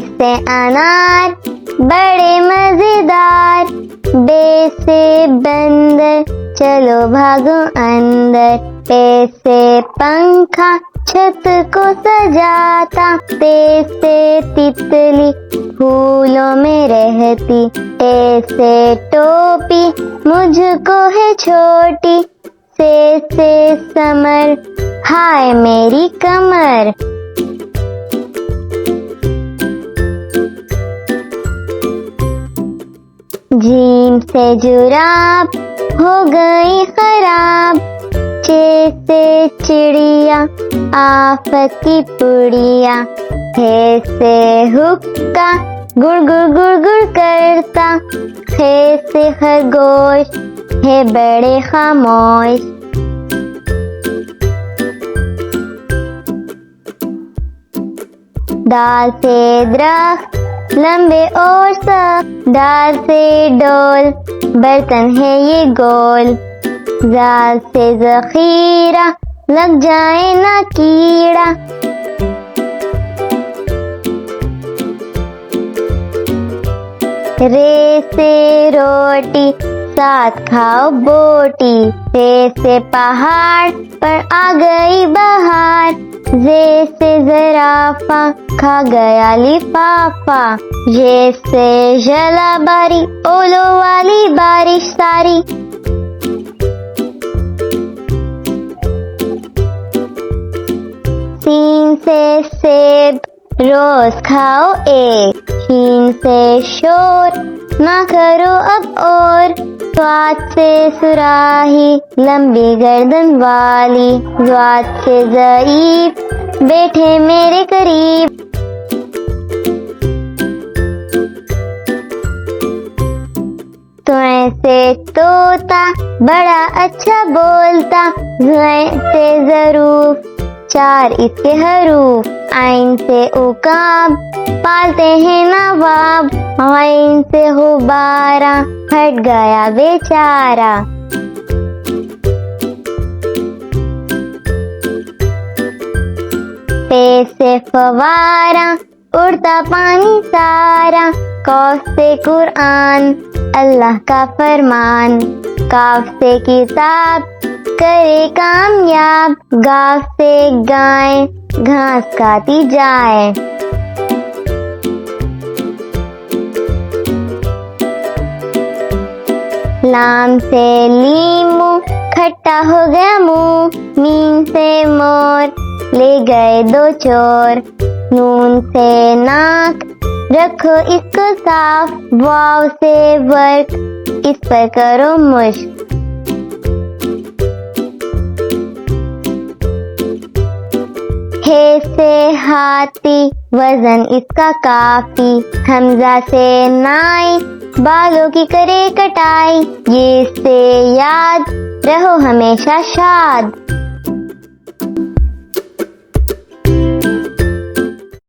से अनार बड़े मजेदार, बे से बंदर चलो भागो अंदर, पे से पंखा छत को सजाता, ते से तितली फूलों में रहती, टे से टोपी मुझको है छोटी, से समर हाय मेरी कमर। जीम से जुराब हो गई खराब, चे से चिड़िया आफत की पुड़िया, हे से हुक्का गुड़ गुड़ गुड़ गुड़ करता, हे से खरगोश है बड़े खामोश। दाल से दरख्त लंबे और सख्त, दाल से डोल बर्तन है ये गोल, जाल से जखीरा लग जाए ना कीड़ा, रे से रोटी साथ खाओ बोटी, रे से पहाड़ पर आ गई बहार, जे से जराफा खा गया लिफाफा, ये से जला बारी ओलो वाली बारिश सारी। सीन से सेब रोज खाओ एक, शीन से शोर ना करो अब और, स्वाद से सुराही लंबी गर्दन वाली, स्वाद से ज़ईफ बैठे मेरे करीब। तो ऐसे तोता बड़ा अच्छा बोलता, से ज़रूफ चार इसके हरूफ, आइन से उकाब पालते हैं नवाब, आइन से हुबारा हट गया बेचारा। पे से फवारा उड़ता पानी सारा, कौफ से कुरान अल्लाह का फरमान, काफ से किताब करे कामयाब, गाफ से गाय घास खाती जाए। लाम से लीमू खट्टा हो गया मुंह, मीम से मोर ले गए दो चोर, नून से नाक रखो इसको साफ, वाव से वर्क इस पर करो मुश्क। हे से हाथी वजन इसका काफी, हमजा से नाई बालों की करे कटाई, ये से याद रहो हमेशा शाद।